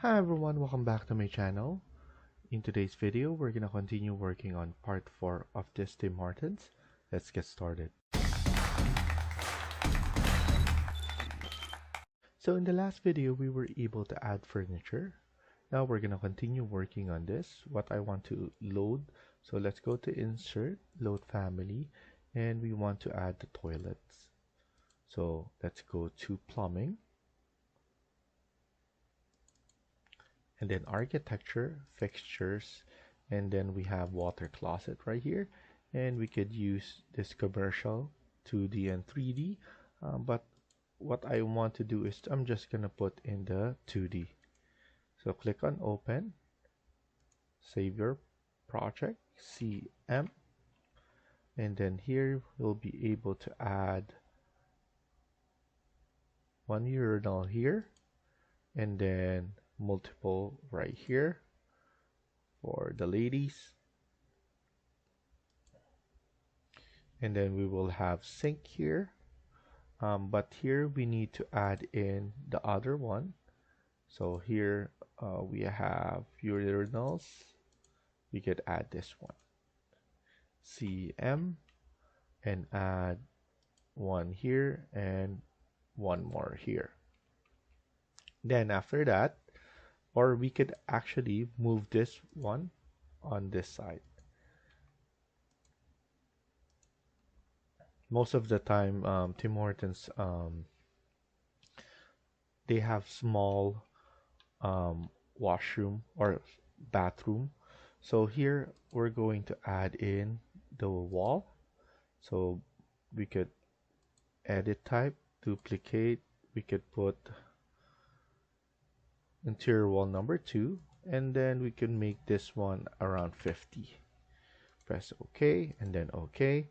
Hi everyone, welcome back to my channel. In today's video, we're gonna continue working on part 4 of this Tim Hortons. Let's get started. So in the last video, we were able to add furniture. Now we're gonna continue working on this, what I want to load. So let's go to Insert, Load Family, and we want to add the toilets. So let's go to Plumbing. And then architecture, fixtures, and then we have water closet right here, and we could use this commercial 2D and 3D, but what I want to do is I'm just gonna put in the 2D. So click on open, save your project, CM, and then here we'll be able to add one urinal here, and then multiple right here for the ladies, and then we will have sink here, but here we need to add in the other one. So here we have urinals, we could add this one, CM, and add one here and one more here. Then after that, or we could actually move this one on this side. Most of the time, Tim Hortons, they have small washroom or bathroom. So here we're going to add in the wall. So we could edit type, duplicate, we could put interior wall number 2, and then we can make this one around 50. Press OK and then OK,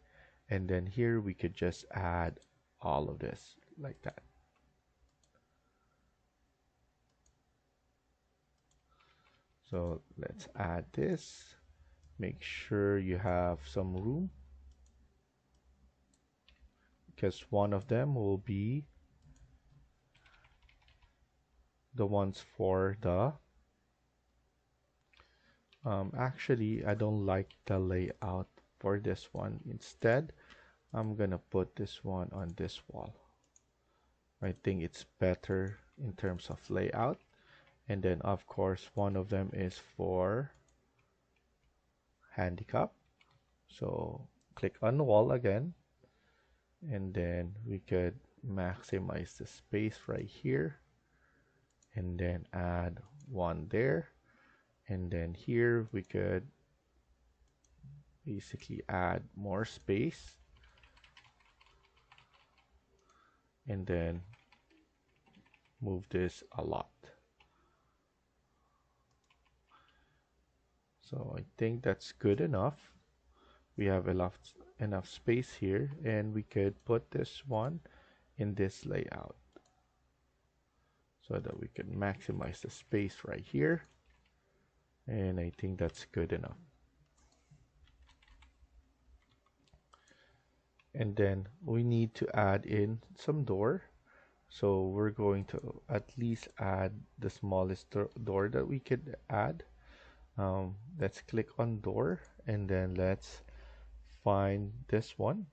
and then here we could just add all of this like that. So let's add this. Make sure you have some room, because one of them will be the ones for the actually I don't like the layout for this one. Instead, I'm gonna put this one on this wall. I think it's better in terms of layout. And then of course one of them is for handicap. So click on the wall again, and then we could maximize the space right here, and then add one there, and then here we could basically add more space, and then move this a lot. So I think that's good enough. We have enough space here, and we could put this one in this layout so that we can maximize the space right here, and I think that's good enough. And then we need to add in some door, so we're going to at least add the smallest door that we could add. Let's click on door, and then let's find this one,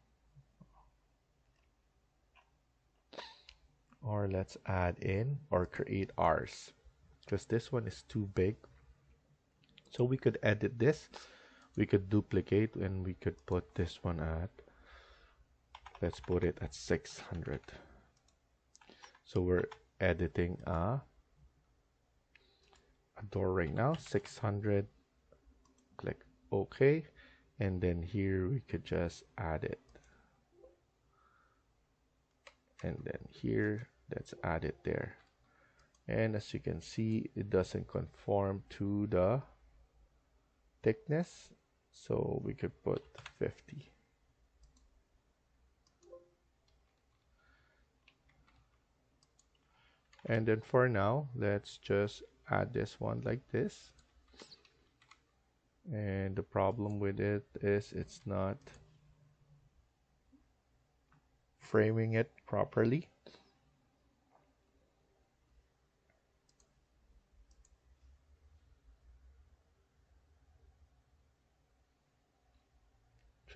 or let's add in or create ours, because this one is too big. So we could edit this, we could duplicate, and we could put this one at, let's put it at 600. So we're editing a door right now, 600. Click OK, and then here we could just add it, and then here let's add it there. And as you can see, it doesn't conform to the thickness, so we could put 50. And then for now, let's just add this one like this. And the problem with it is it's not framing it properly.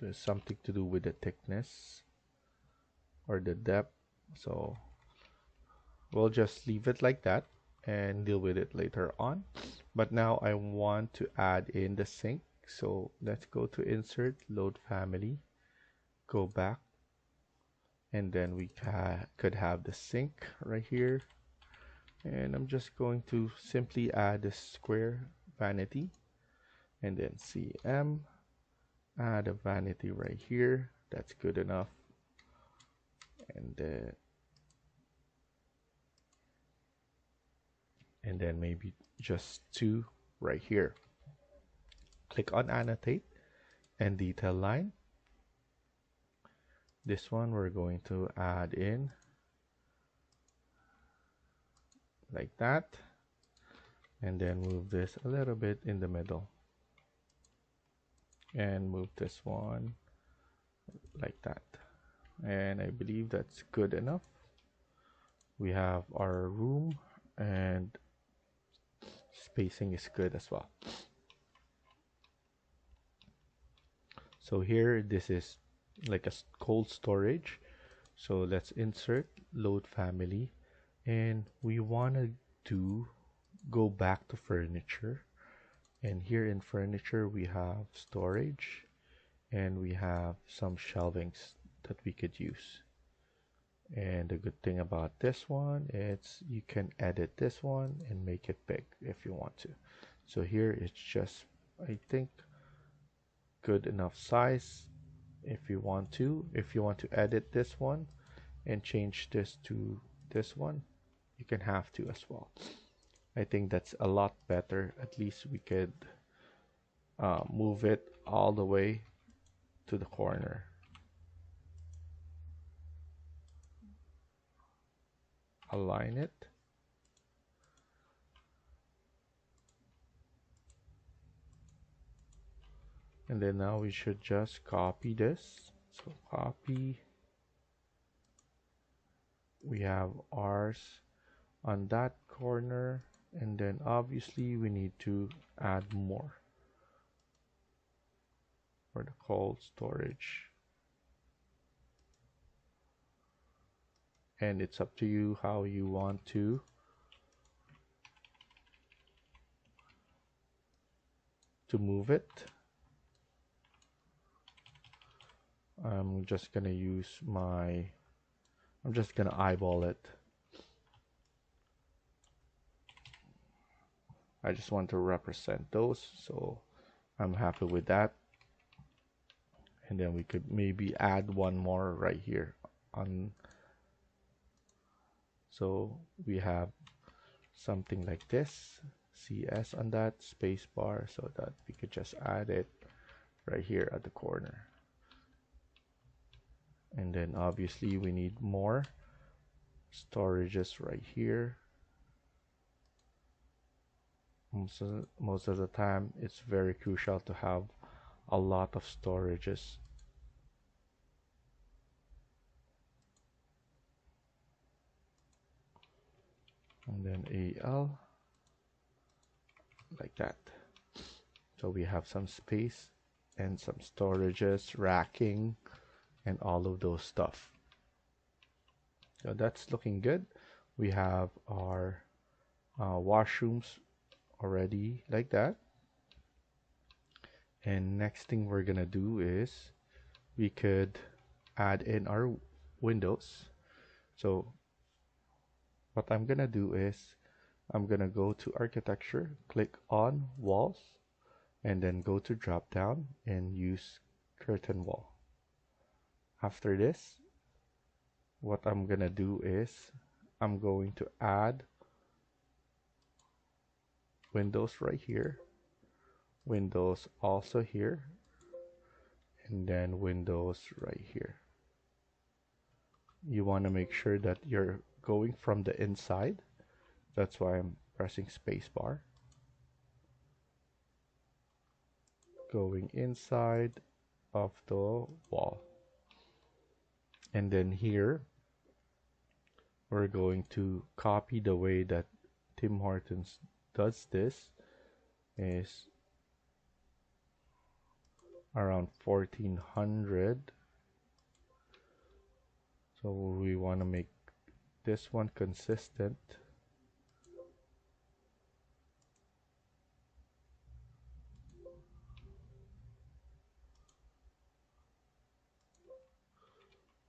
So it's something to do with the thickness or the depth. So we'll just leave it like that and deal with it later on. But now I want to add in the sink. So let's go to insert, load family, go back, and then we could have the sink right here. And I'm just going to simply add a square vanity, and then CM, add a vanity right here. That's good enough. And then maybe just 2 right here. Click on annotate and detail line. This one we're going to add in like that, and then move this a little bit in the middle, and move this one like that. And I believe that's good enough. We have our room, and spacing is good as well. So here, this is like a cold storage. So let's insert, load family, and we want to go back to furniture. And here in furniture, we have storage, and we have some shelvings that we could use. And the good thing about this one is you can edit this one and make it big if you want to. So here it's just, I think, good enough size. If you want to edit this one and change this to this one, you can have to as well. I think that's a lot better. At least we could move it all the way to the corner. Align it. And then now we should just copy this. So copy. We have ours on that corner, and then obviously we need to add more for the cold storage. And it's up to you how you want to move it. I'm just gonna eyeball it. I just want to represent those, so I'm happy with that. And then we could maybe add one more right here on. So we have something like this, CS on that, space bar, so that we could just add it right here at the corner. And then obviously we need more storages right here. Most of the time it's very crucial to have a lot of storages. And then AL like that. So we have some space and some storages, racking, and all of those stuff. So that's looking good. We have our washrooms already like that. And next thing we're gonna do is we could add in our windows. So what I'm gonna do is I'm gonna go to architecture, click on walls, and then go to drop down and use curtain wall. After this, what I'm gonna do is I'm going to add windows right here, windows also here, and then windows right here. You want to make sure that you're going from the inside. That's why I'm pressing spacebar. Going inside of the wall. And then here, we're going to copy the way that Tim Hortons does this is around 1400. So we want to make this one consistent.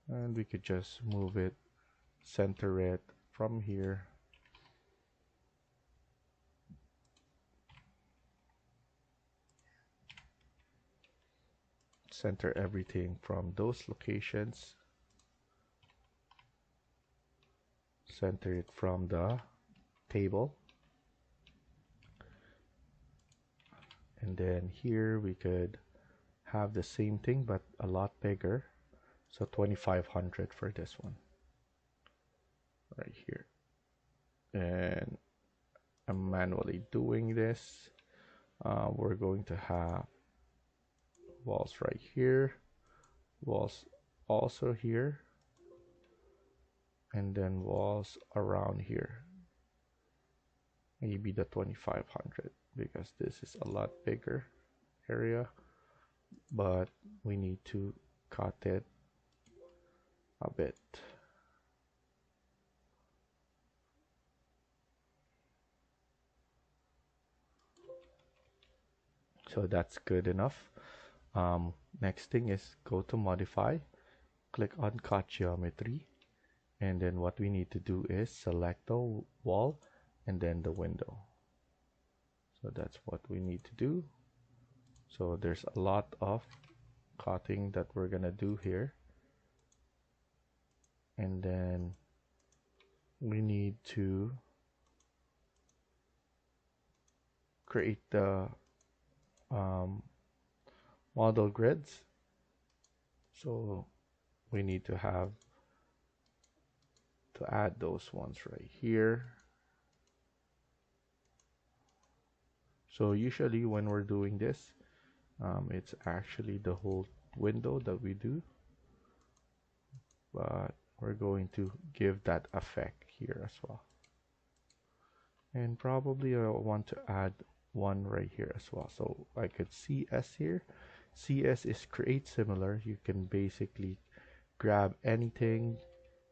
And we could just move it, center it from here. Center everything from those locations. Center it from the table. And then here we could have the same thing but a lot bigger. So 2500 for this one right here. And I'm manually doing this. We're going to have walls right here, walls also here, and then walls around here. Maybe the 2500 because this is a lot bigger area, but we need to cut it a bit. So that's good enough. Next thing is go to modify, click on cut geometry, and then what we need to do is select the wall and then the window. So that's what we need to do. So there's a lot of cutting that we're gonna do here, and then we need to create the model grids. So we need to add those ones right here. So usually when we're doing this, it's actually the whole window that we do, but we're going to give that effect here as well. And probably I want to add one right here as well. So I could CS here. CS is create similar. You can basically grab anything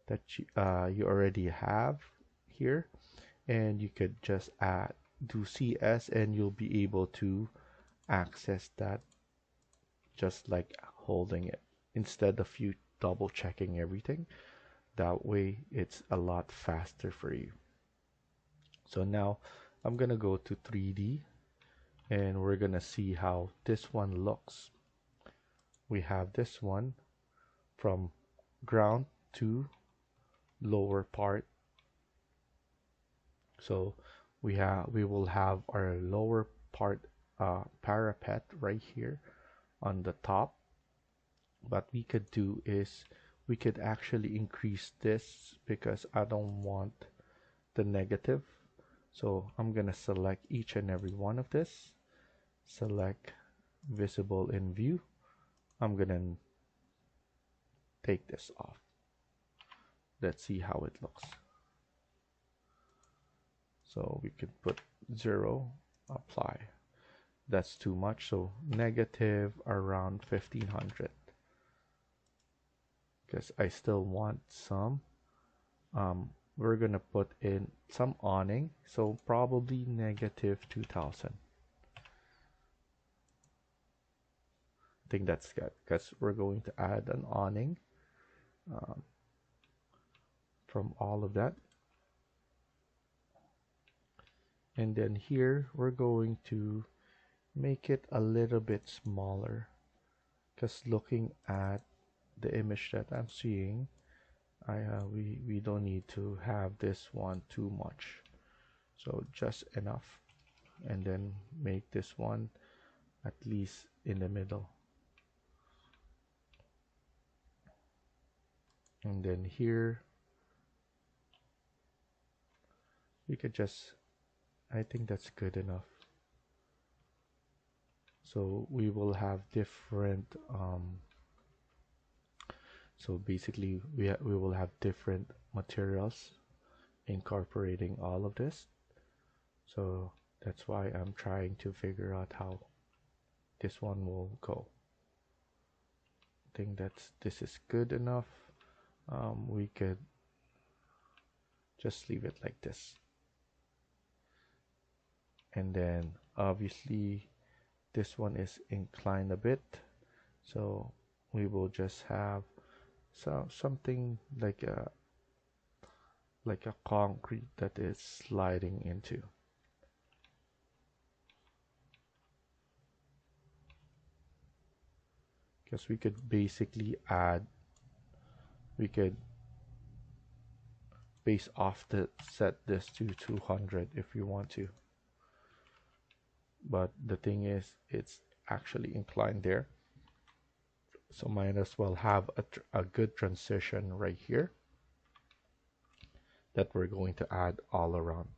that you already have here, and you could just do CS, and you'll be able to access that just like holding it, instead of you double checking everything. That way it's a lot faster for you. So now I'm gonna go to 3D, and we're gonna see how this one looks. We have this one from ground to lower part. So we will have our lower part parapet right here on the top. What we could do is we could actually increase this because I don't want the negative. So I'm gonna select each and every one of this, select visible in view. I'm gonna take this off. Let's see how it looks. So we could put 0, apply. That's too much, so negative around 1500, because I still want some. We're gonna put in some awning, so probably negative 2000. I think that's good because we're going to add an awning from all of that. And then here we're going to make it a little bit smaller, because looking at the image that I'm seeing, we don't need to have this one too much, so just enough. And then make this one at least in the middle. And then here we could just, I think that's good enough. So we will have different so basically we will have different materials incorporating all of this. So that's why I'm trying to figure out how this one will go. think this is good enough. We could just leave it like this. And then obviously this one is inclined a bit, so we will just have something like a concrete that is sliding into. Because we could basically we could base off set this to 200 if you want to. But the thing is, it's actually inclined there. So might as well have a good transition right here that we're going to add all around.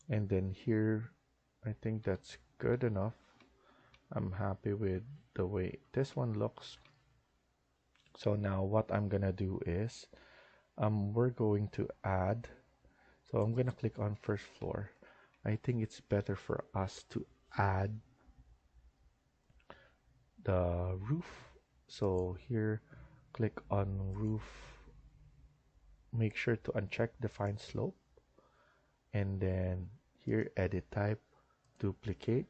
And then here, I think that's good enough. I'm happy with the way this one looks. So now what I'm gonna do is we're going to add, so I'm gonna click on first floor. I think it's better for us to add the roof. So here, click on roof, make sure to uncheck define slope, and then here edit type, duplicate,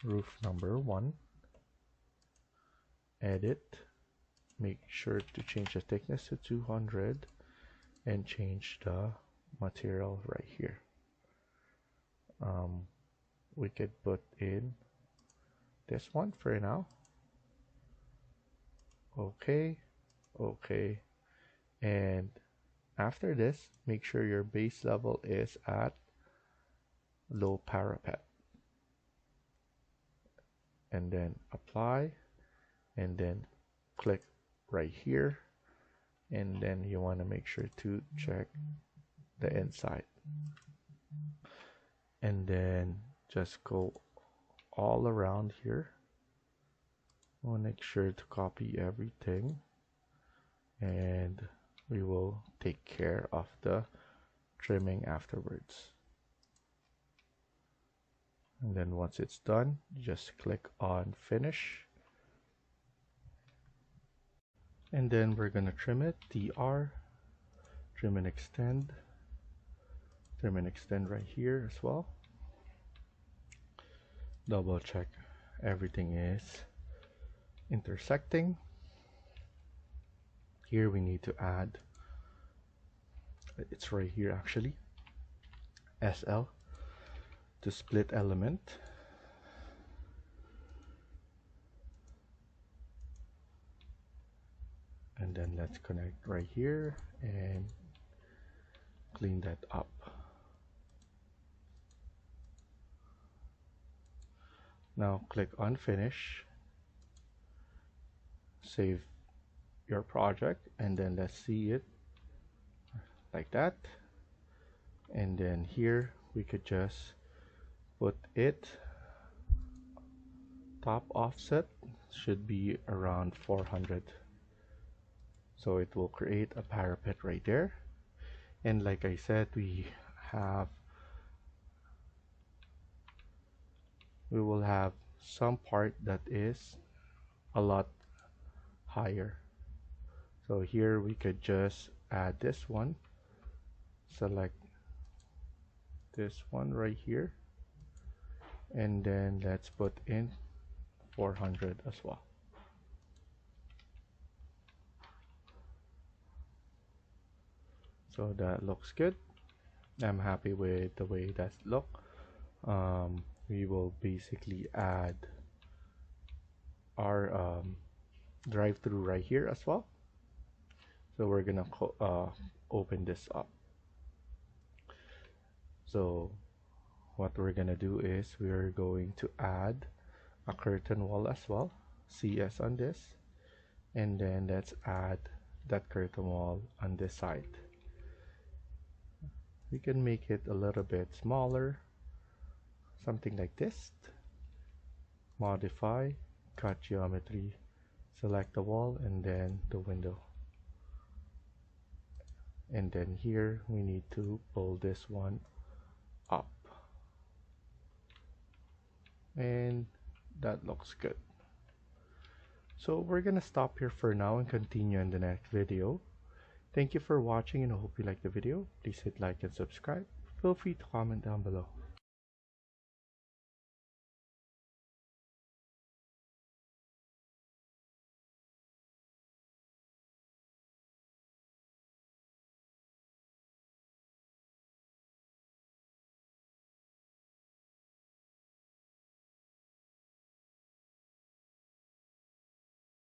roof number 1, edit, make sure to change the thickness to 200 and change the material right here. We could put in this one for now. Okay, and after this, make sure your base level is at low parapet, and then apply, and then click right here, and then you want to make sure to check the inside, and then just go all around here. We'll make sure to copy everything, and we will take care of the trimming afterwards. And then once it's done, just click on finish, and then we're gonna trim it, TR, trim and extend right here as well. Double check everything is intersecting. Here we need to add, it's right here actually, SL to split element. And then let's connect right here and clean that up. Now click on finish, save your project, and then let's see it like that. And then here we could just put it, top offset should be around 400. So it will create a parapet right there. And like I said, we will have some part that is a lot higher. So here we could just add this one, select this one right here, and then let's put in 400 as well. So that looks good. I'm happy with the way that look. We will basically add our drive-through right here as well. So we're gonna open this up. So what we're gonna do is we're going to add a curtain wall as well, CS on this, and then let's add that curtain wall on this side. We can make it a little bit smaller, something like this. Modify, cut geometry, select the wall and then the window. And then here we need to pull this one up. And that looks good. So we're gonna stop here for now and continue in the next video. Thank you for watching and I hope you liked the video. Please hit like and subscribe. Feel free to comment down below.